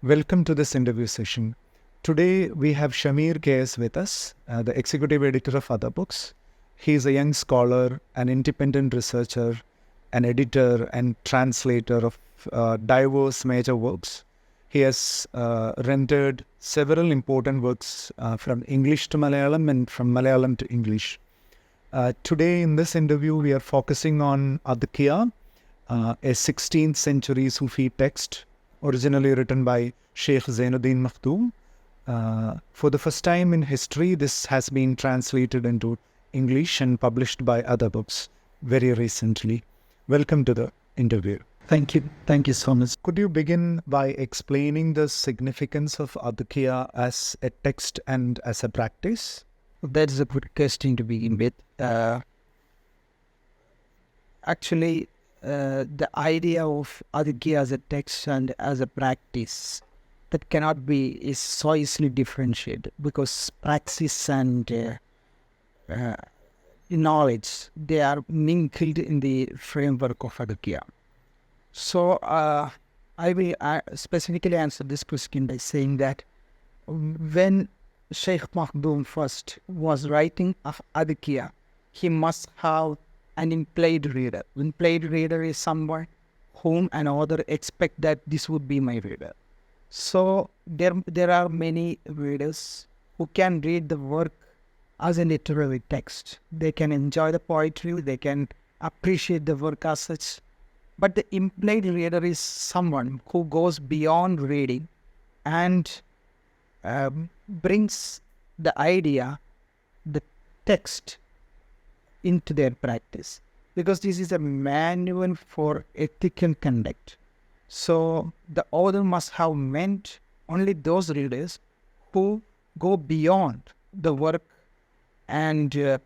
Welcome to this interview session. Today we have Shamir KS with us, the executive editor of Other Books. He is a young scholar, an independent researcher, an editor and translator of diverse major works. He has rendered several important works from English to Malayalam and from Malayalam to English. Today in this interview we are focusing on Adhkiya, a 16th century Sufi text originally written by Sheikh Zainuddin Makhdūm. For the first time in history, this has been translated into English and published by Other Books very recently. Welcome to the interview. Thank you. Thank you so much. Could you begin by explaining the significance of Adhkiya as a text and as a practice? That is a good question to begin with. Actually, the idea of Adhkiya as a text and as a practice, that cannot be, is so easily differentiated, because praxis and knowledge, they are mingled in the framework of Adhkiya. So I will specifically answer this question by saying that when Sheikh Makhdūm first was writing of Adhkiya, he must have an implied reader. Implied reader is someone whom an author expect that this would be my reader. So there are many readers who can read the work as a literary text. They can enjoy the poetry, they can appreciate the work as such. But the implied reader is someone who goes beyond reading and brings the idea, the text, into their practice, because this is a manual for ethical conduct. So the author must have meant only those readers who go beyond the work and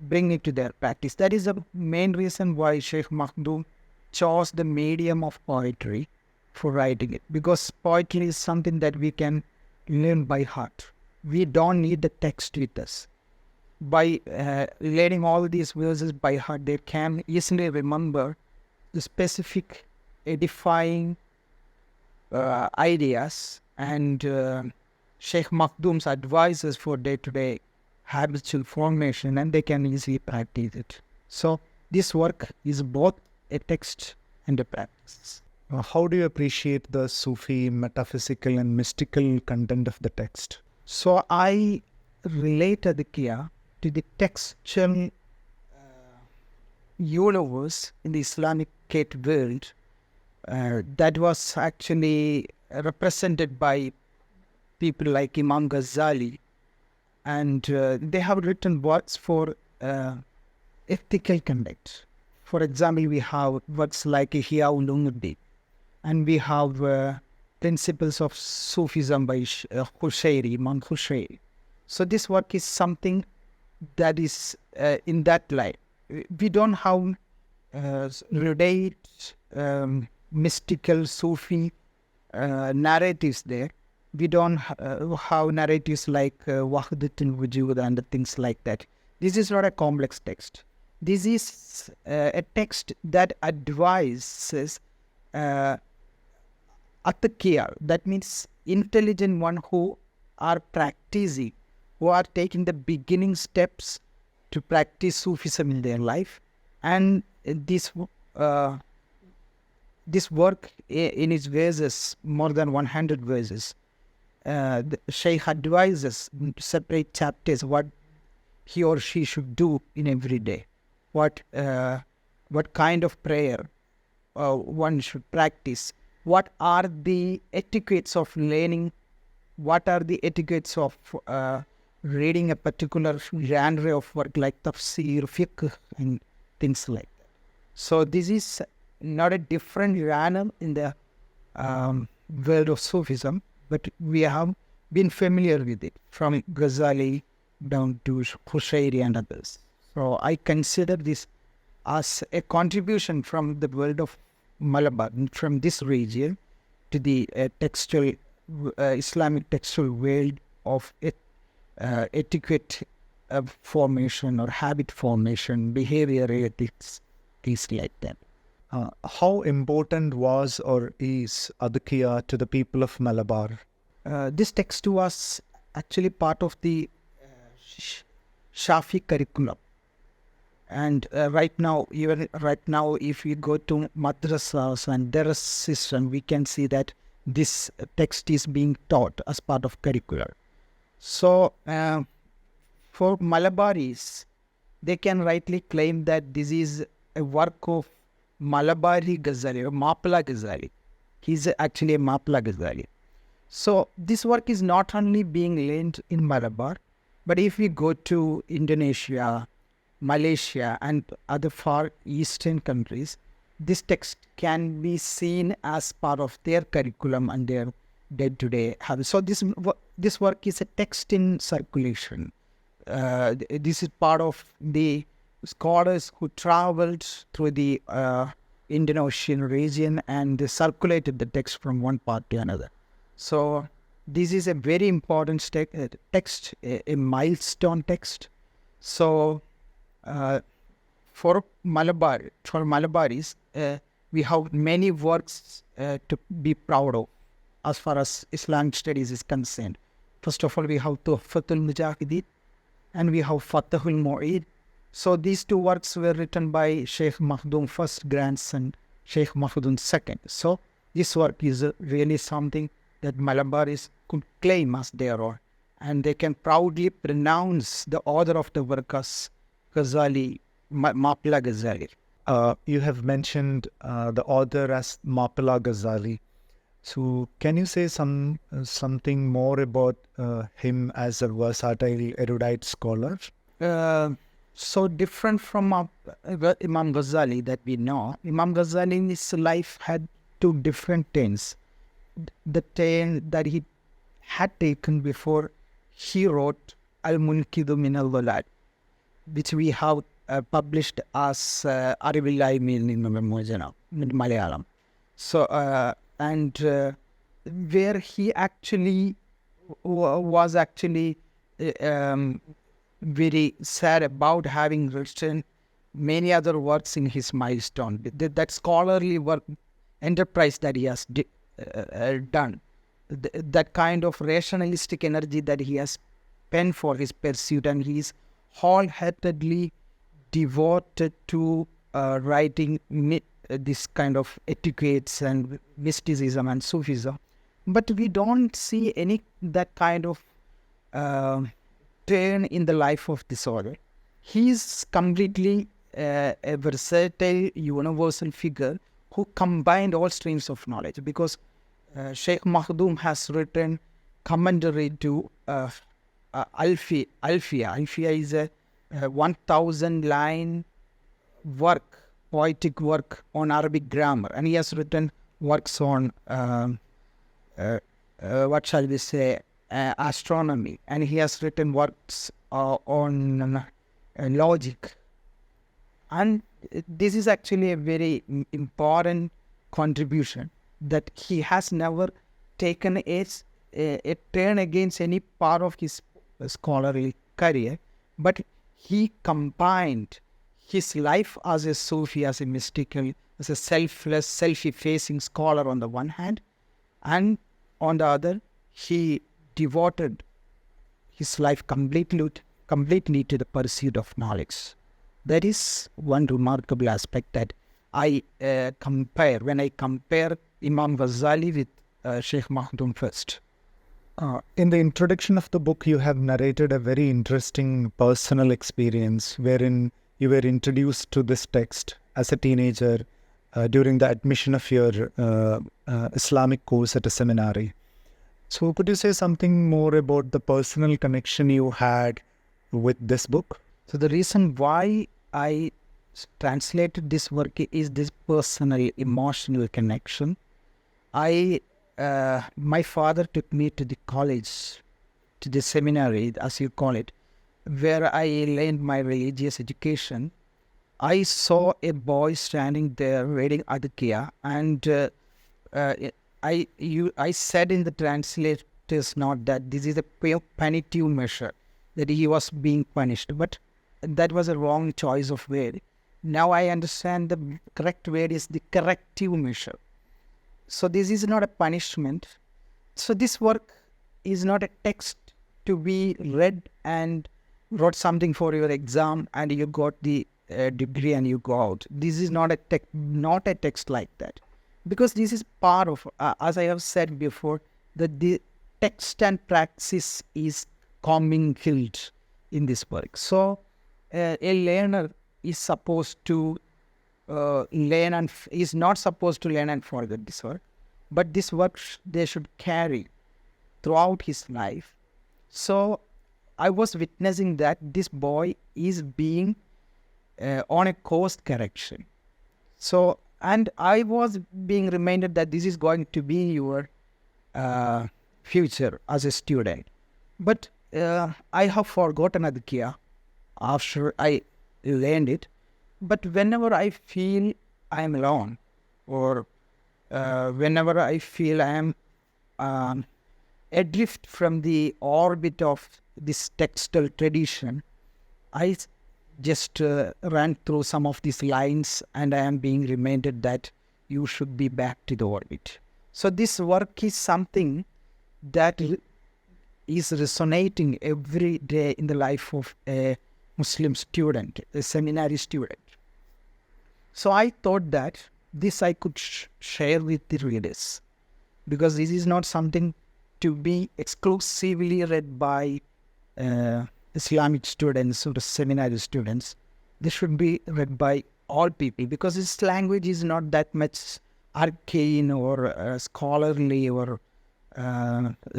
bring it to their practice. That is the main reason why Sheikh Makhdūm chose the medium of poetry for writing it, because poetry is something that we can learn by heart. We don't need the text with us. By learning all these verses by heart, they can easily remember the specific edifying ideas and Sheikh Makhdūm's advices for day-to-day habitual formation, and they can easily practice it. So this work is both a text and a practice. How do you appreciate the Sufi metaphysical and mystical content of the text? So I relate Adhkiya to the textual universe in the Islamic world that was actually represented by people like Imam Ghazali, and they have written works for ethical conduct. For example, we have works like Ihya al and we have principles of Sufism by Imam Hushairi. So this work is something that is in that light. We don't have erudite, mystical Sufi narratives there. We don't have narratives like Wahdat al-Wujud and things like that. This is not a complex text. This is a text that advises Adhkiya, that means intelligent one who are practicing, who are taking the beginning steps to practice Sufism in their life. And this work in its verses, more than 100 verses, the Sheikh advises separate chapters what he or she should do in every day, what kind of prayer one should practice, what are the etiquettes of learning, what are the etiquettes of reading a particular genre of work like tafsir, fiqh and things like that. So this is not a different genre in the world of Sufism, but we have been familiar with it from Ghazali down to Hushairi and others. So I consider this as a contribution from the world of Malabar, from this region, to the textual Islamic textual world of etiquette formation or habit formation, behavior ethics, things like that. How important was or is Adhkiya to the people of Malabar? This text was actually part of the Shafi curriculum. And right now, if we go to madrasas and daras system, we can see that this text is being taught as part of curriculum. So, for Malabaris, they can rightly claim that this is a work of Malabari Ghazali or Mappila Ghazali. He's actually a Mappila Ghazali. So, this work is not only being learned in Malabar, but if we go to Indonesia, Malaysia and other far eastern countries, this text can be seen as part of their curriculum and their day-to-day habits. So this work is a text in circulation. This is part of the scholars who traveled through the Indian Ocean region and they circulated the text from one part to another. So this is a very important text, a milestone text. So for Malabaris, we have many works to be proud of as far as Islamic studies is concerned. First of all, we have Tuhfatul Mujahideen and we have Fatahul Mu'id. So these two works were written by Sheikh Makhdūm first grandson, Sheikh Makhdūm second. So this work is really something that Malabaris could claim as their own, and they can proudly pronounce the author of the work as Ghazali, Mappila Ghazali. You have mentioned the author as Mappila Ghazali. So can you say something more about him as a versatile erudite scholar? So different from Imam Ghazali that we know, Imam Ghazali in his life had two different turns. The turn that he had taken before he wrote Al-Munkidu min al-Dhalal, which we have published as Aribillahi min Mujana in Malayalam. So, where he actually was actually very sad about having written many other works in his milestone. That scholarly work enterprise that he has done, that kind of rationalistic energy that he has penned for his pursuit, and he is wholeheartedly devoted to writing this kind of etiquettes and mysticism and Sufism. But we don't see any that kind of turn in the life of this author. He is completely a versatile, universal figure who combined all streams of knowledge, because Sheikh Makhdūm has written commentary to Alfiya. Alfiya is a 1,000-line work, poetic work on Arabic grammar, and he has written works on astronomy, and he has written works on logic. And this is actually a very important contribution, that he has never taken a turn against any part of his scholarly career, but he combined his life as a Sufi, as a mystical, as a selfless, self-effacing scholar on the one hand, and on the other, he devoted his life completely to the pursuit of knowledge. That is one remarkable aspect that I compare when I compare Imam Ghazali with Sheikh Makhdūm first. In the introduction of the book, you have narrated a very interesting personal experience wherein you were introduced to this text as a teenager during the admission of your Islamic course at a seminary. So could you say something more about the personal connection you had with this book? So the reason why I translated this work is this personal, emotional connection. My father took me to the college, to the seminary, as you call it, where I learned my religious education. I saw a boy standing there reading Adhkiya, and I said in the translator's note that this is a punitive measure, that he was being punished. But that was a wrong choice of word. Now I understand the correct word is the corrective measure. So this is not a punishment. So this work is not a text to be read and wrote something for your exam and you got the degree and you go out. This is not a text like that, because this is part of, as I have said before, that the text and praxis is commingled in this work. So a learner is supposed to learn and is not supposed to learn and forget this work, but this work they should carry throughout his life. So I was witnessing that this boy is being on a course correction. So, and I was being reminded that this is going to be your future as a student. But I have forgotten Adhkiya after I learned it. But whenever I feel I am alone, or whenever I feel I am adrift from the orbit of this textual tradition, I just ran through some of these lines and I am being reminded that you should be back to the orbit. So this work is something that is resonating every day in the life of a Muslim student, a seminary student. So I thought that this I could share with the readers, because this is not something to be exclusively read by Islamic students or seminary students. This should be read by all people, because this language is not that much arcane or scholarly or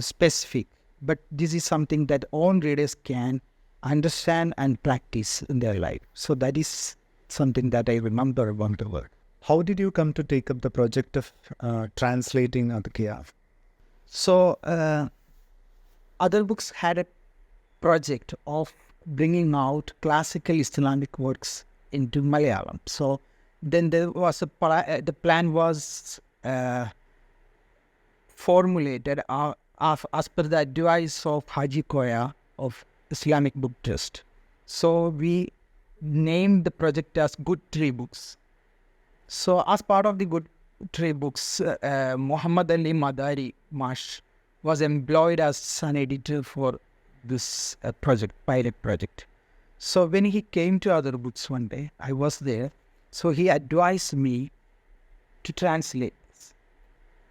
specific, but this is something that all readers can understand and practice in their life. So that is something that I remember about the work. How did you come to take up the project of translating Adhkiya? So other books had a project of bringing out classical Islamic works into Malayalam. So then there was the plan was formulated as per the advice of Haji Koya of Islamic Book Trust. So we named the project as Good Tree Books. So as part of the Good Tree Books, Muhammad Ali Madari Mash was employed as an editor for this pilot project. So when he came to other books one day, I was there. So he advised me to translate this.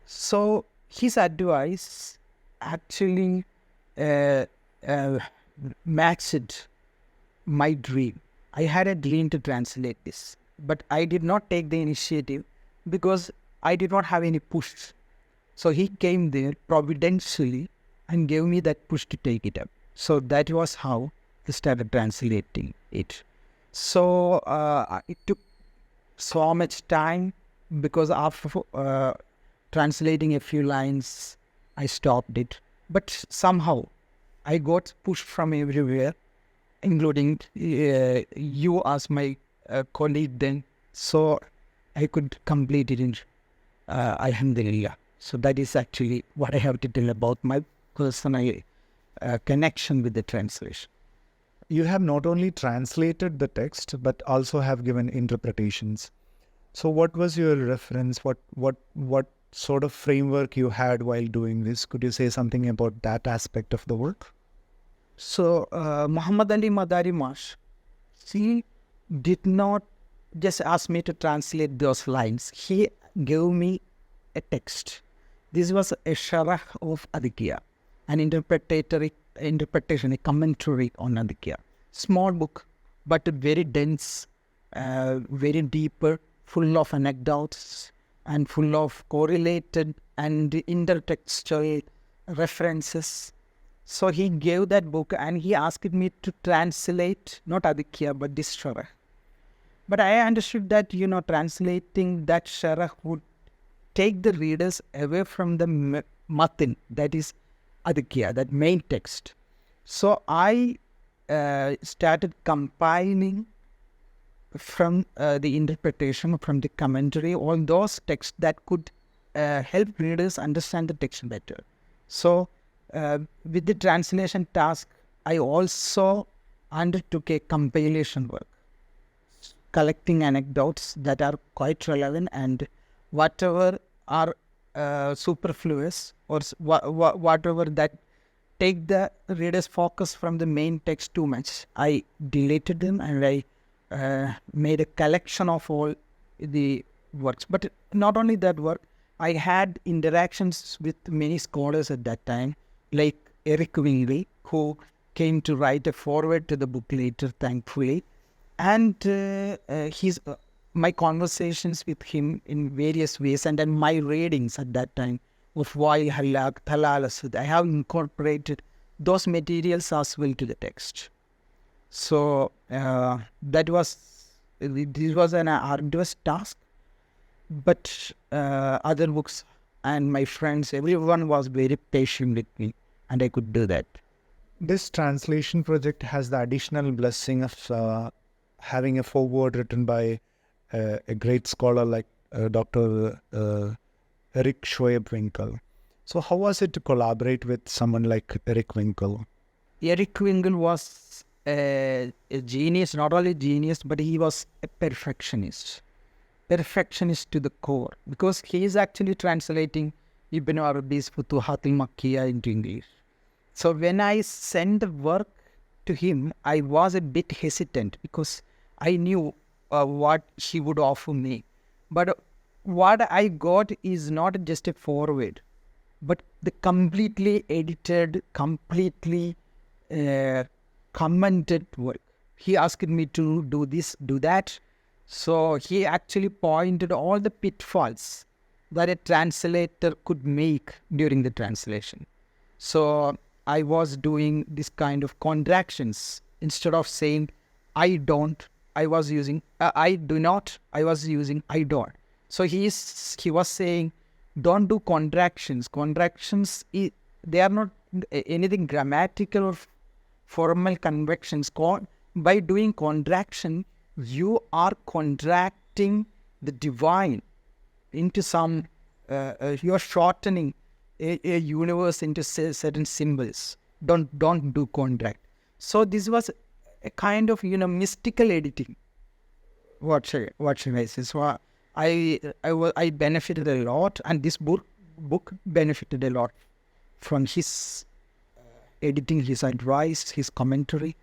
So his advice actually matched my dream. I had a dream to translate this, but I did not take the initiative because I did not have any push. So he came there providentially and gave me that push to take it up. So that was how I started translating it. So it took so much time, because after translating a few lines, I stopped it. But somehow I got pushed from everywhere, including you as my colleague then. So I could complete it in Alhamdulillah. So that is actually what I have to tell about my personal connection with the translation. You have not only translated the text, but also have given interpretations. So what was your reference? What sort of framework you had while doing this? Could you say something about that aspect of the work? So Muhammad Ali Madari Mash, he did not just ask me to translate those lines. He gave me a text. This was a sharah of Adhkiya, an interpretation, a commentary on Adhkiya. Small book, but very dense, very deeper, full of anecdotes and full of correlated and intertextual references. So he gave that book and he asked me to translate, not Adhkiya, but this sharah. But I understood that, translating that sharah would take the readers away from the matin, that is Adhkiya, that main text. So I started compiling from the interpretation, from the commentary, all those texts that could help readers understand the text better. So with the translation task, I also undertook a compilation work. collecting anecdotes that are quite relevant, and whatever are superfluous or whatever that take the reader's focus from the main text too much, I deleted them and I made a collection of all the works. But not only that work, I had interactions with many scholars at that time, like Eric Wingley, who came to write a foreword to the book later, thankfully. And my conversations with him in various ways, and then my readings at that time of Wai Halak, Talalasud, I have incorporated those materials as well to the text. So this was an arduous task, but other books and my friends, everyone was very patient with me, and I could do that. This translation project has the additional blessing of having a foreword written by a great scholar like Dr. Eric Schwab-Winkel. So how was it to collaborate with someone like Eric Winkel? Eric Winkel was a genius, not only genius, but he was a perfectionist to the core, because he is actually translating Ibn Arabi's Hidāyat al Adhkiyā into English. So when I sent the work to him, I was a bit hesitant because I knew what he would offer me. But what I got is not just a foreword, but the completely edited, completely commented work. He asked me to do this, do that. So he actually pointed all the pitfalls that a translator could make during the translation. So I was doing this kind of contractions. Instead of saying I don't, I was using I do not, I was using I don't. So he was saying, don't do contractions. Contractions, they are not anything grammatical or formal convections. By doing contraction, you are contracting the divine into some, you are shortening a universe into certain symbols. Don't do contract. So this was a kind of, mystical editing. What should I say? So I benefited a lot, and this book benefited a lot from his editing, his advice, his commentary.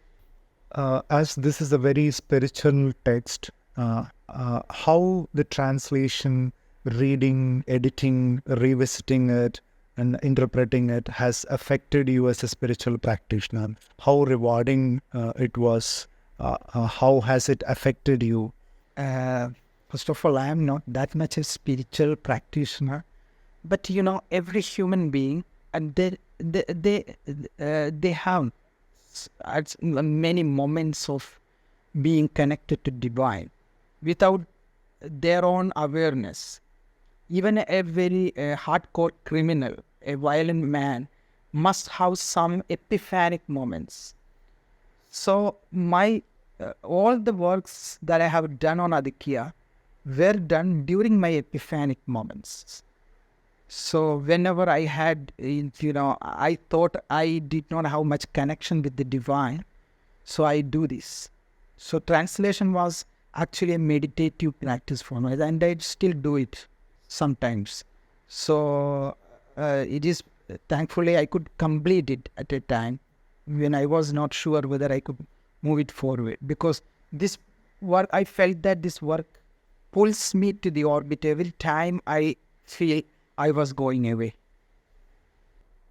As this is a very spiritual text, how the translation, reading, editing, revisiting it, and interpreting it has affected you as a spiritual practitioner? How rewarding it was? How has it affected you? First of all, I am not that much a spiritual practitioner, but every human being, and they have many moments of being connected to divine without their own awareness. Even a very hardcore criminal, a violent man, must have some epiphanic moments. So all the works that I have done on Adhkiya were done during my epiphanic moments. So whenever I had, I thought I did not have much connection with the divine, so I do this. So translation was actually a meditative practice for me, and I still do it sometimes. So it is, thankfully I could complete it at a time when I was not sure whether I could move it forward, because this work, I felt that this work pulls me to the orbit every time I feel I was going away.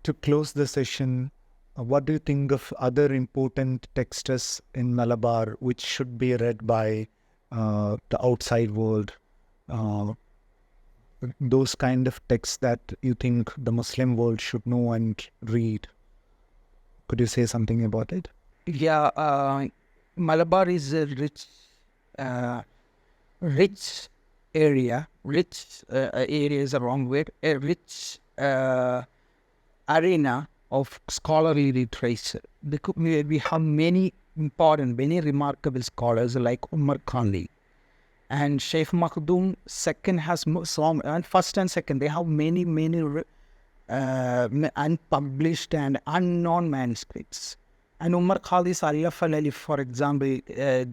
To close the session, what do you think of other important texts in Malabar which should be read by the outside world? Those kind of texts that you think the Muslim world should know and read. Could you say something about it? Yeah, Malabar is a rich area. Rich area is a wrong word. A rich arena of scholarly literature. We have many important, many remarkable scholars like Umar Khanli. And Sheikh Makhdūm second has some, and first and second, they have many unpublished and unknown manuscripts. And Umar Khalid's Alif al-Alif, for example,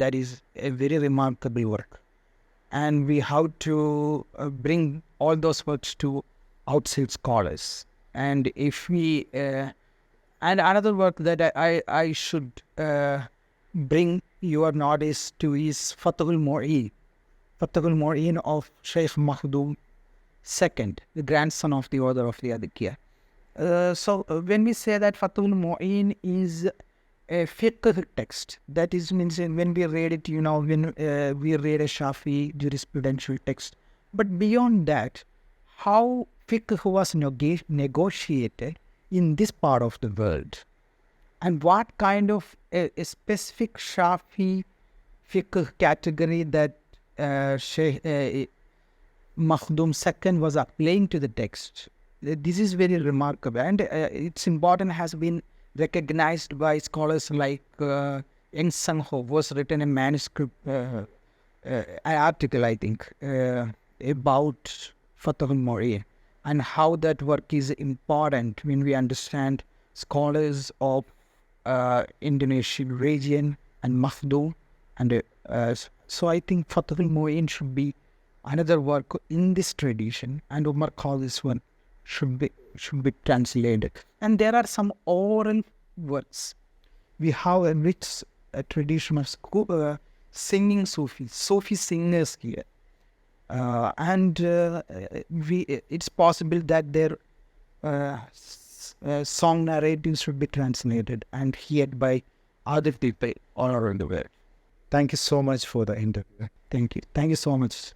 that is a very remarkable work. And we have to bring all those works to outside scholars. And if we, and another work that I should bring your notice to is Fathul Mu'in. Fathul Mu'in of Sheikh Makhdūm II, the grandson of the author of the Adhkiya. So when we say that Fathul Mu'in is a fiqh text, that is means when we read it, when we read a Shafi jurisprudential text. But beyond that, how fiqh was negotiated in this part of the world, and what kind of a specific Shafi fiqh category that Sheikh Makhdūm II was applying to the text. This is very remarkable, and its importance has been recognized by scholars like Yang Sang Ho, was written a manuscript, an article, I think, about Fathul Mu'in, and how that work is important when we understand scholars of Indonesian region and Makhdūm. And so I think Fathul Mu'in should be another work in this tradition, and Umar Khalid's one should be translated. And there are some oral works. We have a rich tradition of singing Sufi singers here. And it's possible that their song narratives should be translated and heard by other people all around the world. Thank you so much for the interview. Thank you. Thank you so much.